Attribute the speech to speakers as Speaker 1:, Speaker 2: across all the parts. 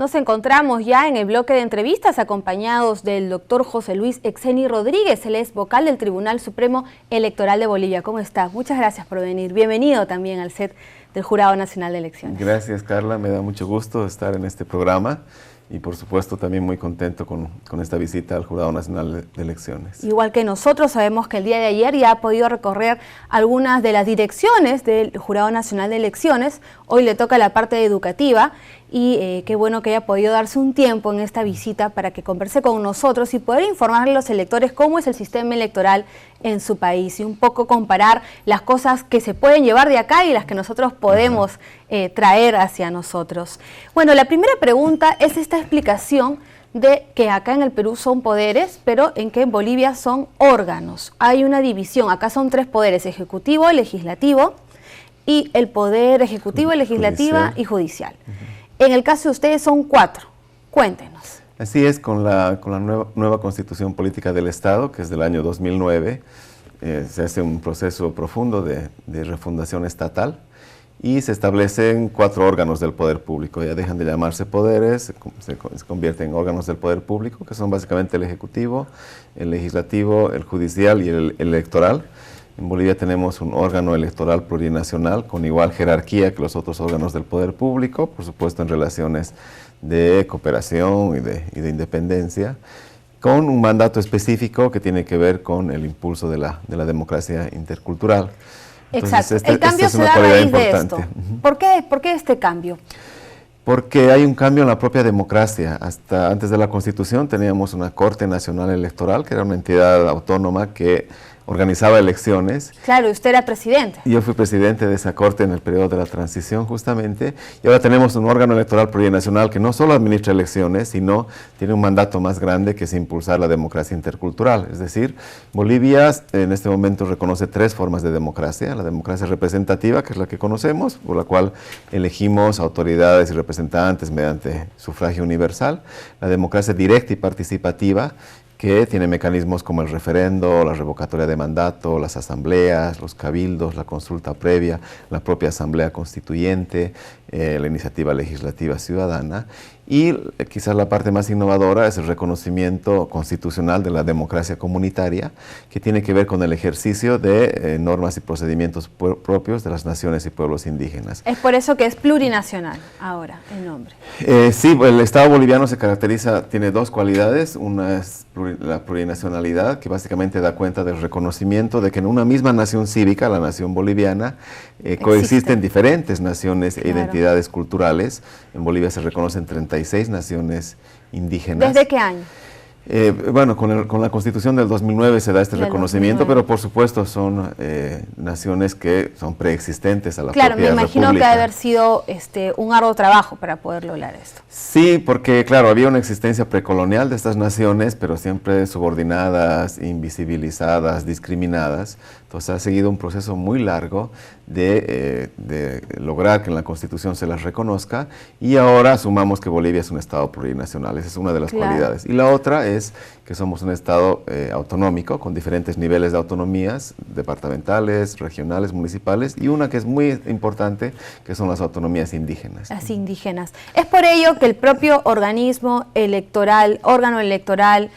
Speaker 1: Nos encontramos ya en el bloque de entrevistas acompañados del doctor José Luis Exeni Rodríguez, él es vocal del Tribunal Supremo Electoral de Bolivia. ¿Cómo está? Muchas gracias por venir. Bienvenido también al set del Jurado Nacional de Elecciones.
Speaker 2: Gracias, Carla. Me da mucho gusto estar en este programa y por supuesto también muy contento con esta visita al Jurado Nacional de Elecciones.
Speaker 1: Igual que nosotros, sabemos que el día de ayer ya ha podido recorrer algunas de las direcciones del Jurado Nacional de Elecciones. Hoy le toca la parte educativa y qué bueno que haya podido darse un tiempo en esta visita para que converse con nosotros y poder informarle a los electores cómo es el sistema electoral en su país y un poco comparar las cosas que se pueden llevar de acá y las que nosotros podemos traer hacia nosotros. Bueno, la primera pregunta es esta explicación de que acá en el Perú son poderes, pero en que en Bolivia son órganos. Hay una división, acá son tres poderes: ejecutivo, legislativo y el poder ejecutivo, legislativa y judicial. En el caso de ustedes son cuatro. Cuéntenos.
Speaker 2: Así es, con la nueva Constitución Política del Estado, que es del año 2009, se hace un proceso profundo de refundación estatal y se establecen cuatro órganos del poder público. Ya dejan de llamarse poderes, se convierten en órganos del poder público, que son básicamente el ejecutivo, el legislativo, el judicial y el electoral. En Bolivia tenemos un órgano electoral plurinacional con igual jerarquía que los otros órganos del poder público, por supuesto en relaciones de cooperación y de independencia, con un mandato específico que tiene que ver con el impulso de la democracia intercultural. Entonces,
Speaker 1: exacto, el cambio se da a raíz de esto. ¿Por qué este cambio?
Speaker 2: Porque hay un cambio en la propia democracia. Hasta antes de la Constitución teníamos una Corte Nacional Electoral, que era una entidad autónoma que organizaba elecciones.
Speaker 1: Claro, usted era presidente.
Speaker 2: Yo fui presidente de esa corte en el periodo de la transición, justamente, y ahora tenemos un órgano electoral plurinacional que no solo administra elecciones, sino tiene un mandato más grande, que es impulsar la democracia intercultural. Es decir, Bolivia en este momento reconoce tres formas de democracia: la democracia representativa, que es la que conocemos, por la cual elegimos autoridades y representantes mediante sufragio universal; la democracia directa y participativa, que tiene mecanismos como el referendo, la revocatoria de mandato, las asambleas, los cabildos, la consulta previa, la propia asamblea constituyente, la iniciativa legislativa ciudadana. Y quizás la parte más innovadora es el reconocimiento constitucional de la democracia comunitaria, que tiene que ver con el ejercicio de normas y procedimientos propios de las naciones y pueblos indígenas.
Speaker 1: Es por eso que es plurinacional ahora el nombre.
Speaker 2: Sí, el Estado boliviano se caracteriza, tiene dos cualidades. Una es la plurinacionalidad, que básicamente da cuenta del reconocimiento de que en una misma nación cívica, la nación boliviana, coexisten diferentes naciones e identidades culturales. En Bolivia se reconocen 36 naciones indígenas.
Speaker 1: ¿Desde qué año?
Speaker 2: Bueno, con la Constitución del 2009 se da este reconocimiento, 2009. Pero por supuesto son naciones que son preexistentes a la propia república. Claro, me imagino
Speaker 1: que debe haber sido un arduo trabajo para poder lograr esto.
Speaker 2: Sí, porque claro, había una existencia precolonial de estas naciones, pero siempre subordinadas, invisibilizadas, discriminadas. Entonces ha seguido un proceso muy largo de lograr que en la Constitución se las reconozca, y ahora asumamos que Bolivia es un Estado plurinacional. Esa es una de las cualidades. Y la otra es que somos un Estado autonómico con diferentes niveles de autonomías, departamentales, regionales, municipales, y una que es muy importante, que son las autonomías indígenas.
Speaker 1: Las indígenas. Es por ello que el propio organismo electoral, órgano electoral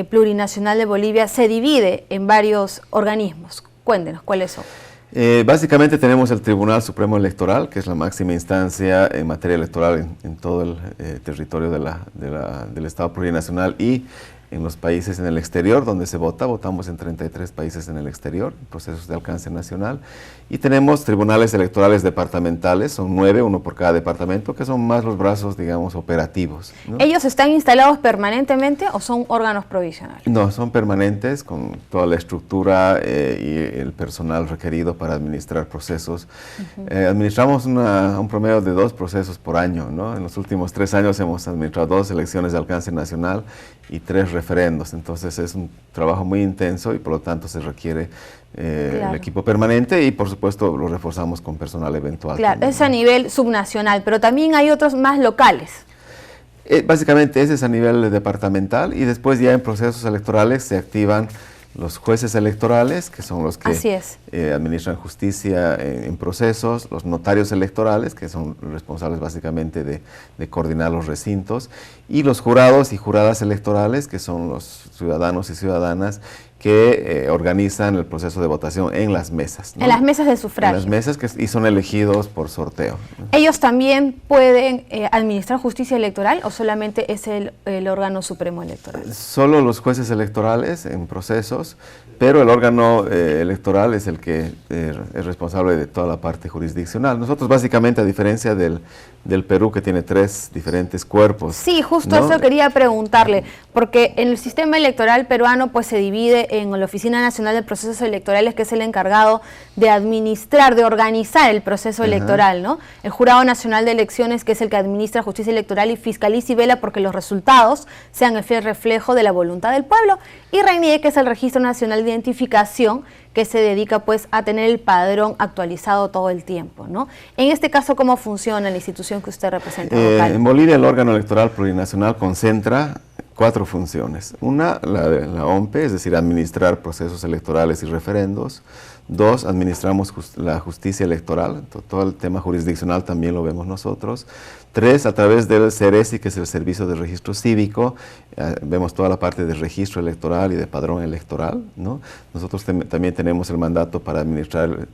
Speaker 1: plurinacional de Bolivia, se divide en varios organismos. Cuéntenos, ¿cuáles son?
Speaker 2: Básicamente tenemos el Tribunal Supremo Electoral, que es la máxima instancia en materia electoral en todo el territorio del Estado plurinacional y en los países en el exterior donde se vota. Votamos en 33 países en el exterior, procesos de alcance nacional. Y tenemos tribunales electorales departamentales, son 9, uno por cada departamento, que son más los brazos, digamos, operativos, ¿no?
Speaker 1: ¿Ellos están instalados permanentemente o son órganos provisionales?
Speaker 2: No, son permanentes, con toda la estructura y el personal requerido para administrar procesos. Administramos un promedio de 2 procesos por año, ¿no? En los últimos 3 años hemos administrado 2 elecciones de alcance nacional y 3 referendos. Entonces es un trabajo muy intenso y por lo tanto se requiere el equipo permanente, y por supuesto lo reforzamos con personal eventual.
Speaker 1: Claro, también, es a nivel subnacional, pero también hay otros más locales.
Speaker 2: Básicamente ese es a nivel departamental, y después ya en procesos electorales se activan los jueces electorales, que son los que
Speaker 1: Así es.
Speaker 2: administran justicia en procesos, los notarios electorales, que son responsables básicamente de coordinar los recintos, y los jurados y juradas electorales, que son los ciudadanos y ciudadanas que organizan el proceso de votación en las mesas, ¿no?
Speaker 1: En las mesas de sufragio.
Speaker 2: En las mesas y son elegidos por sorteo, ¿no?
Speaker 1: ¿Ellos también pueden administrar justicia electoral o solamente es el órgano supremo electoral?
Speaker 2: Solo los jueces electorales en procesos, pero el órgano electoral es el que es responsable de toda la parte jurisdiccional. Nosotros básicamente, a diferencia del Perú, que tiene 3 diferentes cuerpos.
Speaker 1: Sí, justo
Speaker 2: ¿no?
Speaker 1: eso quería preguntarle, porque en el sistema electoral peruano pues se divide en la Oficina Nacional de Procesos Electorales, que es el encargado de administrar, de organizar el proceso electoral, ¿no? El Jurado Nacional de Elecciones, que es el que administra justicia electoral y fiscaliza y vela porque los resultados sean el fiel reflejo de la voluntad del pueblo, y RENIE, que es el Registro Nacional de Identificación, que se dedica pues a tener el padrón actualizado todo el tiempo, ¿no? En este caso, ¿cómo funciona la institución que usted representa local?
Speaker 2: En Bolivia, el órgano electoral plurinacional concentra 4 funciones. Una, la OMPE, es decir, administrar procesos electorales y referendos. 2, administramos la justicia electoral, todo el tema jurisdiccional también lo vemos nosotros. 3, a través del CERESI, que es el Servicio de Registro Cívico, vemos toda la parte de registro electoral y de padrón electoral, ¿no? Nosotros también tenemos el mandato para administrar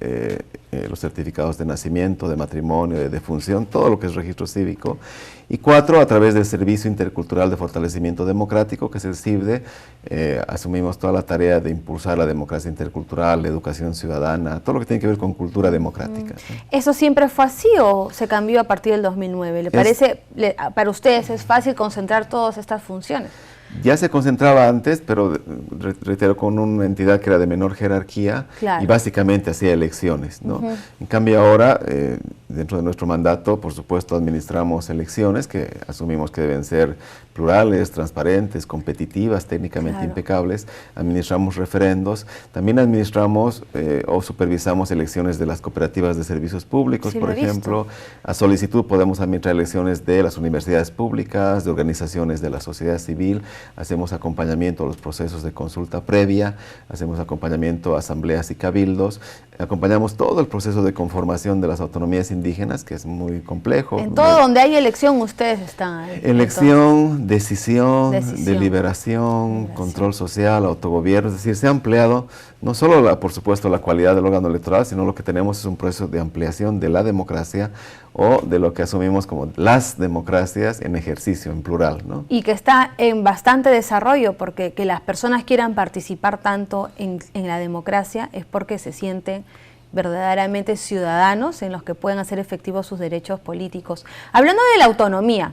Speaker 2: los certificados de nacimiento, de matrimonio, de defunción, todo lo que es registro cívico. Y 4, a través del Servicio Intercultural de Fortalecimiento Democrático, que es el CIFDE, asumimos toda la tarea de impulsar la democracia intercultural, la educación ciudadana, todo lo que tiene que ver con cultura democrática. ¿Sí?
Speaker 1: ¿Eso siempre fue así o se cambió a partir del 2009? ¿Le parece, para ustedes es fácil concentrar todas estas funciones?
Speaker 2: Ya se concentraba antes, pero reitero, con una entidad que era de menor jerarquía, claro, y básicamente hacía elecciones, ¿no? En cambio ahora, dentro de nuestro mandato, por supuesto, administramos elecciones que asumimos que deben ser plurales, transparentes, competitivas, técnicamente impecables. Administramos referendos, también administramos o supervisamos elecciones de las cooperativas de servicios públicos, por ejemplo. A solicitud podemos administrar elecciones de las universidades públicas, de organizaciones de la sociedad civil. Hacemos acompañamiento a los procesos de consulta previa, hacemos acompañamiento a asambleas y cabildos, acompañamos todo el proceso de conformación de las autonomías indígenas, que es muy complejo.
Speaker 1: En todo donde hay elección, ustedes están ahí.
Speaker 2: Elección, decisión, deliberación, control social, autogobierno, es decir, se ha ampliado no solo, por supuesto, la cualidad del órgano electoral, sino lo que tenemos es un proceso de ampliación de la democracia o de lo que asumimos como las democracias en ejercicio, en plural, ¿no?
Speaker 1: Y que está en bastante desarrollo, porque que las personas quieran participar tanto en la democracia es porque se sienten verdaderamente ciudadanos en los que pueden hacer efectivos sus derechos políticos. Hablando de la autonomía,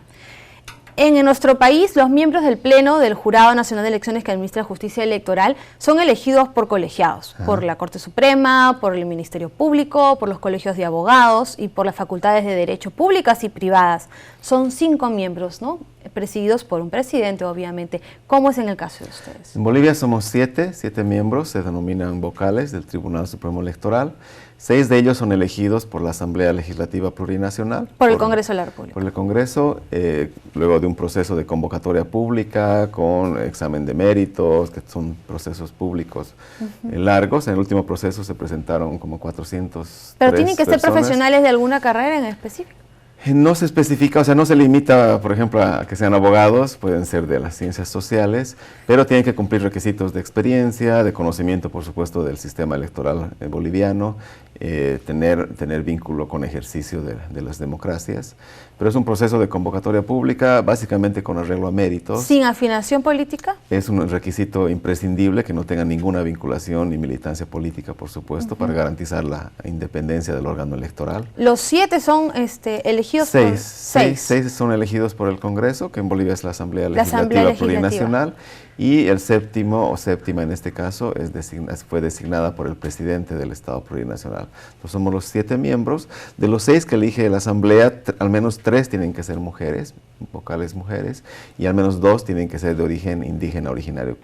Speaker 1: en nuestro país los miembros del Pleno del Jurado Nacional de Elecciones que administra justicia electoral son elegidos por colegiados, por la Corte Suprema, por el Ministerio Público, por los colegios de abogados y por las facultades de Derecho públicas y privadas. Son 5 miembros, ¿no? Presididos por un presidente, obviamente. ¿Cómo es en el caso de ustedes?
Speaker 2: En Bolivia somos 7 miembros, se denominan vocales del Tribunal Supremo Electoral. 6 de ellos son elegidos por la Asamblea Legislativa Plurinacional.
Speaker 1: Por el Congreso de la República.
Speaker 2: Por el Congreso, luego de un proceso de convocatoria pública con examen de méritos, que son procesos públicos largos. En el último proceso se presentaron como 400
Speaker 1: ¿Pero tienen que ser profesionales de alguna carrera en específico?
Speaker 2: No se especifica, o sea, no se limita, por ejemplo, a que sean abogados, pueden ser de las ciencias sociales, pero tienen que cumplir requisitos de experiencia, de conocimiento, por supuesto, del sistema electoral boliviano, tener vínculo con ejercicio de las democracias. Pero es un proceso de convocatoria pública, básicamente con arreglo a méritos.
Speaker 1: ¿Sin afinación política?
Speaker 2: Es un requisito imprescindible que no tenga ninguna vinculación ni militancia política, por supuesto, para garantizar la independencia del órgano electoral.
Speaker 1: ¿Los 7 son elegidos por...?
Speaker 2: 6 son elegidos por el Congreso, que en Bolivia es la Asamblea Legislativa Plurinacional, y el séptimo, o séptima en este caso, fue designada por el presidente del Estado Plurinacional. Entonces somos los 7 miembros. De los 6 que elige la Asamblea, al menos 3 tienen que ser mujeres, vocales mujeres, y al menos 2 tienen que ser de origen indígena originario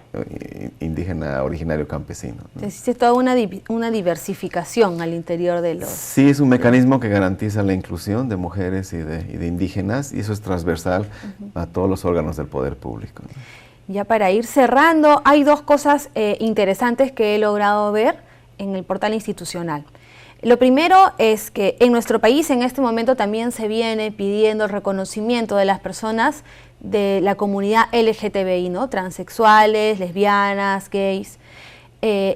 Speaker 2: campesino, ¿no?
Speaker 1: Existe toda una diversificación al interior de los...
Speaker 2: Sí, es un mecanismo que garantiza la inclusión de mujeres y de indígenas, y eso es transversal a todos los órganos del poder público, ¿no?
Speaker 1: Ya para ir cerrando, hay dos cosas interesantes que he logrado ver en el portal institucional. Lo primero es que en nuestro país en este momento también se viene pidiendo el reconocimiento de las personas de la comunidad LGTBI, ¿no? Transexuales, lesbianas, gays,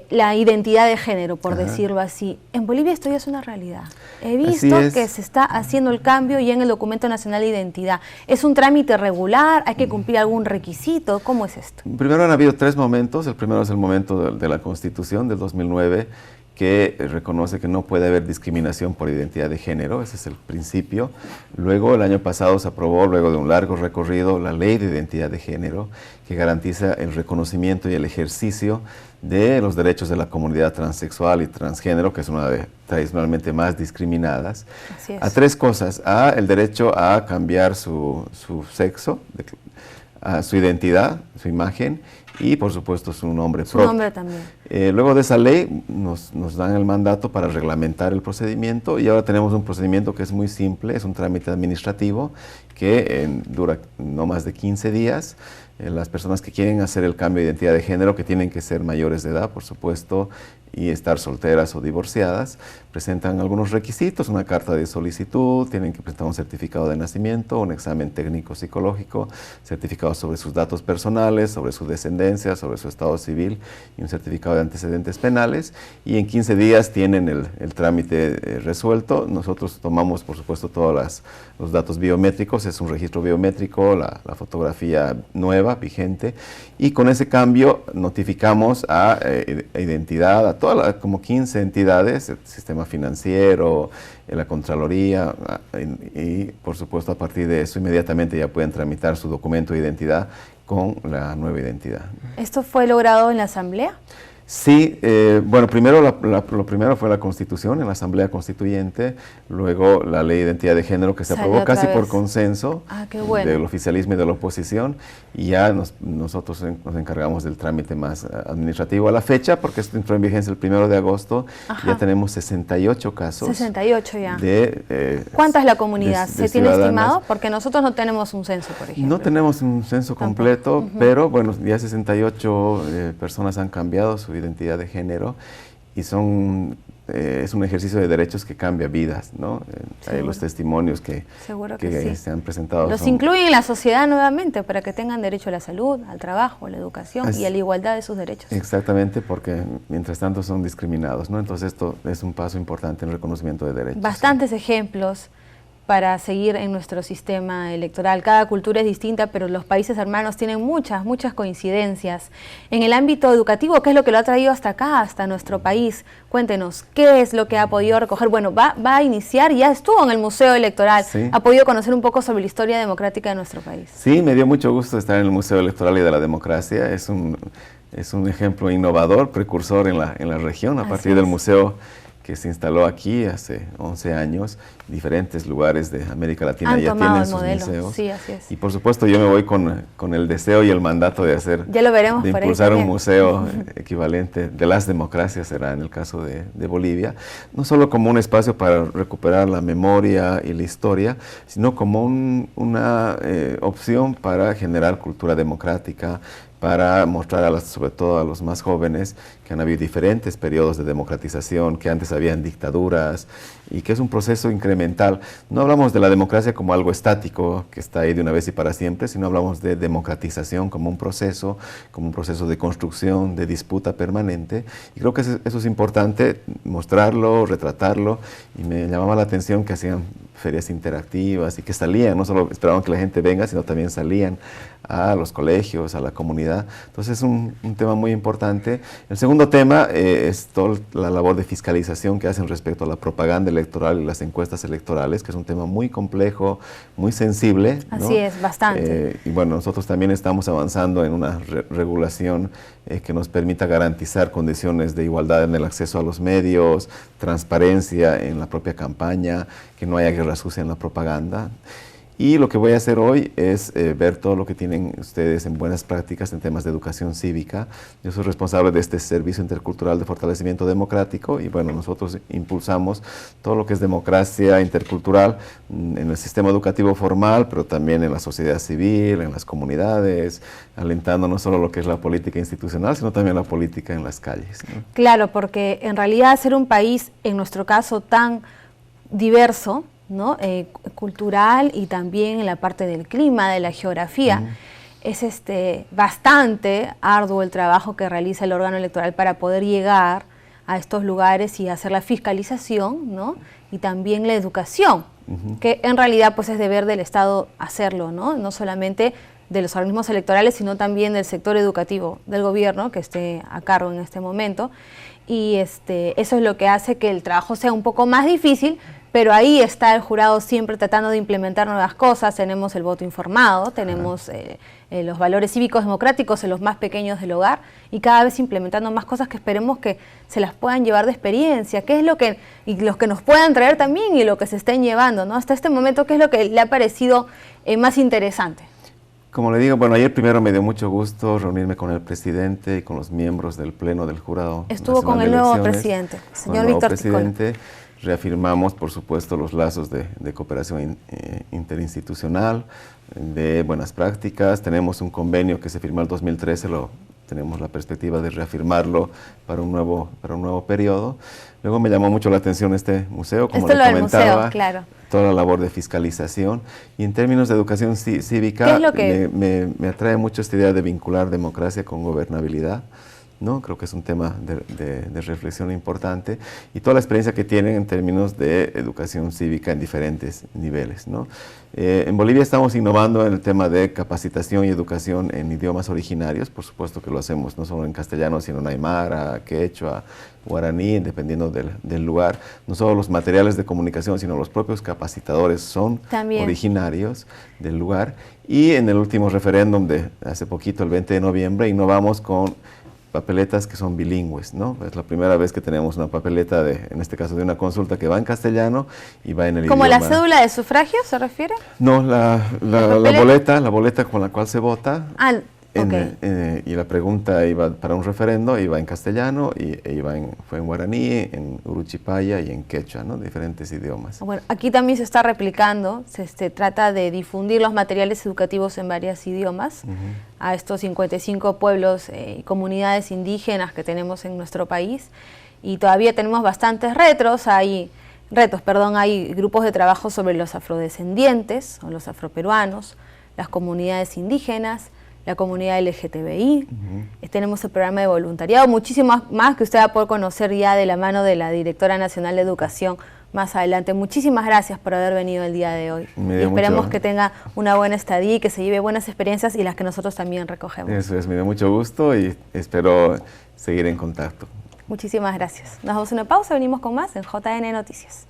Speaker 1: la identidad de género, por decirlo así. En Bolivia esto ya es una realidad. He visto que se está haciendo el cambio ya en el Documento Nacional de Identidad. ¿Es un trámite regular? ¿Hay que cumplir algún requisito? ¿Cómo es esto?
Speaker 2: Primero han habido 3 momentos. El primero es el momento de la Constitución del 2009, que reconoce que no puede haber discriminación por identidad de género, ese es el principio. Luego, el año pasado se aprobó, luego de un largo recorrido, la Ley de Identidad de Género, que garantiza el reconocimiento y el ejercicio de los derechos de la comunidad transexual y transgénero, que es una de tradicionalmente más discriminadas.
Speaker 1: Así es.
Speaker 2: A 3 cosas: el derecho a cambiar su sexo, a su identidad, su imagen, y por supuesto su nombre propio.
Speaker 1: Su nombre también.
Speaker 2: Luego de esa ley nos dan el mandato para reglamentar el procedimiento, y ahora tenemos un procedimiento que es muy simple, es un trámite administrativo que dura no más de 15 días. Las personas que quieren hacer el cambio de identidad de género, que tienen que ser mayores de edad, por supuesto, y estar solteras o divorciadas, presentan algunos requisitos: una carta de solicitud, tienen que presentar un certificado de nacimiento, un examen técnico psicológico, certificado sobre sus datos personales, sobre su descendencia, sobre su estado civil, y un certificado de antecedentes penales, y en 15 días tienen el trámite resuelto. Nosotros tomamos, por supuesto, todos los datos biométricos, es un registro biométrico, la fotografía nueva, vigente, y con ese cambio notificamos a identidad, a todas como 15 entidades, el sistema financiero, la Contraloría, y por supuesto a partir de eso inmediatamente ya pueden tramitar su documento de identidad con la nueva identidad.
Speaker 1: ¿Esto fue logrado en la Asamblea?
Speaker 2: Sí, bueno, primero lo primero fue la Constitución en la Asamblea Constituyente, luego la Ley de Identidad de Género, que se aprobó casi por consenso del oficialismo y de la oposición, y ya nosotros nos encargamos del trámite más administrativo a la fecha, porque esto entró en vigencia el 1 de agosto. Ya tenemos 68 casos.
Speaker 1: 68 ya.
Speaker 2: ¿Cuánta
Speaker 1: es la comunidad? ¿Se tiene estimado? Porque nosotros no tenemos un censo, por ejemplo.
Speaker 2: No tenemos un censo completo, pero bueno, ya 68 personas han cambiado su identidad de género, y es un ejercicio de derechos que cambia vidas, ¿no? Los testimonios que se han presentado.
Speaker 1: Los incluyen en la sociedad nuevamente para que tengan derecho a la salud, al trabajo, a la educación y a la igualdad de sus derechos.
Speaker 2: Exactamente, porque mientras tanto son discriminados, ¿no? Entonces esto es un paso importante en el reconocimiento de derechos.
Speaker 1: Bastantes ejemplos para seguir en nuestro sistema electoral. Cada cultura es distinta, pero los países hermanos tienen muchas coincidencias. En el ámbito educativo, ¿qué es lo que lo ha traído hasta acá, hasta nuestro país? Cuéntenos, ¿qué es lo que ha podido recoger? Bueno, va a iniciar, ya estuvo en el Museo Electoral, ha podido conocer un poco sobre la historia democrática de nuestro país.
Speaker 2: Sí, me dio mucho gusto estar en el Museo Electoral y de la Democracia. Es un ejemplo innovador, precursor en la región, a partir del museo que se instaló aquí hace 11 años, diferentes lugares de América Latina ya tienen sus museos.
Speaker 1: Sí, así es.
Speaker 2: Y por supuesto yo me voy con el deseo y el mandato de
Speaker 1: ya lo veremos,
Speaker 2: de impulsar un museo equivalente de las democracias, será en el caso de Bolivia, no solo como un espacio para recuperar la memoria y la historia, sino como una opción para generar cultura democrática, para mostrar sobre todo a los más jóvenes que han habido diferentes periodos de democratización, que antes habían dictaduras, y que es un proceso incremental. No hablamos de la democracia como algo estático, que está ahí de una vez y para siempre, sino hablamos de democratización como un proceso de construcción, de disputa permanente, y creo que eso es importante mostrarlo, retratarlo, y me llamaba la atención que hacían ferias interactivas y que salían, no solo esperaban que la gente venga, sino también salían a los colegios, a la comunidad. Entonces es un tema muy importante. El segundo tema es toda la labor de fiscalización que hacen respecto a la propaganda electoral y las encuestas electorales, que es un tema muy complejo, muy sensible, ¿no?
Speaker 1: Así es, bastante.
Speaker 2: Y bueno, nosotros también estamos avanzando en una regulación que nos permita garantizar condiciones de igualdad en el acceso a los medios, transparencia en la propia campaña, que no haya guerra sucia en la propaganda. Y lo que voy a hacer hoy es ver todo lo que tienen ustedes en buenas prácticas en temas de educación cívica. Yo soy responsable de este Servicio Intercultural de Fortalecimiento Democrático y bueno, nosotros impulsamos todo lo que es democracia intercultural en el sistema educativo formal, pero también en la sociedad civil, en las comunidades, alentando no solo lo que es la política institucional, sino también la política en las calles, ¿no?
Speaker 1: Claro, porque en realidad ser un país, en nuestro caso, tan diverso, ¿no? Cultural y también en la parte del clima, de la geografía, es bastante arduo el trabajo que realiza el órgano electoral para poder llegar a estos lugares y hacer la fiscalización, ¿no? Y también la educación, que en realidad pues es deber del Estado hacerlo, ¿no? No solamente de los organismos electorales, sino también del sector educativo del gobierno que esté a cargo en este momento. Y eso es lo que hace que el trabajo sea un poco más difícil, pero ahí está el jurado siempre tratando de implementar nuevas cosas. Tenemos el voto informado, tenemos los valores cívicos democráticos en los más pequeños del hogar y cada vez implementando más cosas que esperemos que se las puedan llevar de experiencia, qué es lo que, y los que nos puedan traer también y lo que se estén llevando, ¿no? Hasta este momento, ¿qué es lo que le ha parecido más interesante?
Speaker 2: Como le digo, bueno, ayer primero me dio mucho gusto reunirme con el presidente y con los miembros del Pleno del Jurado.
Speaker 1: Estuvo con el nuevo presidente, señor Víctor Ticola.
Speaker 2: Reafirmamos, por supuesto, los lazos de cooperación interinstitucional, de buenas prácticas. Tenemos un convenio que se firmó en el 2013, tenemos la perspectiva de reafirmarlo para un nuevo periodo. Luego me llamó mucho la atención este museo, como le comentaba, museo, claro. Toda la labor de fiscalización. Y en términos de educación cívica, me atrae mucho esta idea de vincular democracia con gobernabilidad, ¿no? Creo que es un tema de reflexión importante y toda la experiencia que tienen en términos de educación cívica en diferentes niveles, ¿no? En Bolivia estamos innovando en el tema de capacitación y educación en idiomas originarios, por supuesto que lo hacemos no solo en castellano, sino en aymara, quechua, guaraní, dependiendo del lugar. No solo los materiales de comunicación, sino los propios capacitadores son también originarios del lugar. Y en el último referéndum de hace poquito, el 20 de noviembre, innovamos con papeletas que son bilingües, ¿no? Es la primera vez que tenemos una papeleta, en este caso de una consulta, que va en castellano y va en el
Speaker 1: ¿Como
Speaker 2: idioma.
Speaker 1: la cédula de sufragio se refiere?
Speaker 2: No, la boleta con la cual se vota. Y la pregunta iba para un referendo, iba en castellano, fue en guaraní, en uruchipaya y en quechua, ¿no? Diferentes idiomas.
Speaker 1: Bueno, aquí también se está replicando, se trata de difundir los materiales educativos en varios idiomas a estos 55 pueblos y comunidades indígenas que tenemos en nuestro país. Y todavía tenemos bastantes hay grupos de trabajo sobre los afrodescendientes o los afroperuanos, las comunidades indígenas, la comunidad LGTBI, tenemos el programa de voluntariado, muchísimo más que usted va a poder conocer ya de la mano de la Directora Nacional de Educación más adelante. Muchísimas gracias por haber venido el día de hoy. Y esperemos que tenga una buena estadía y que se lleve buenas experiencias y las que nosotros también recogemos.
Speaker 2: Eso es, me dio mucho gusto y espero seguir en contacto.
Speaker 1: Muchísimas gracias. Nos damos una pausa, venimos con más en JN Noticias.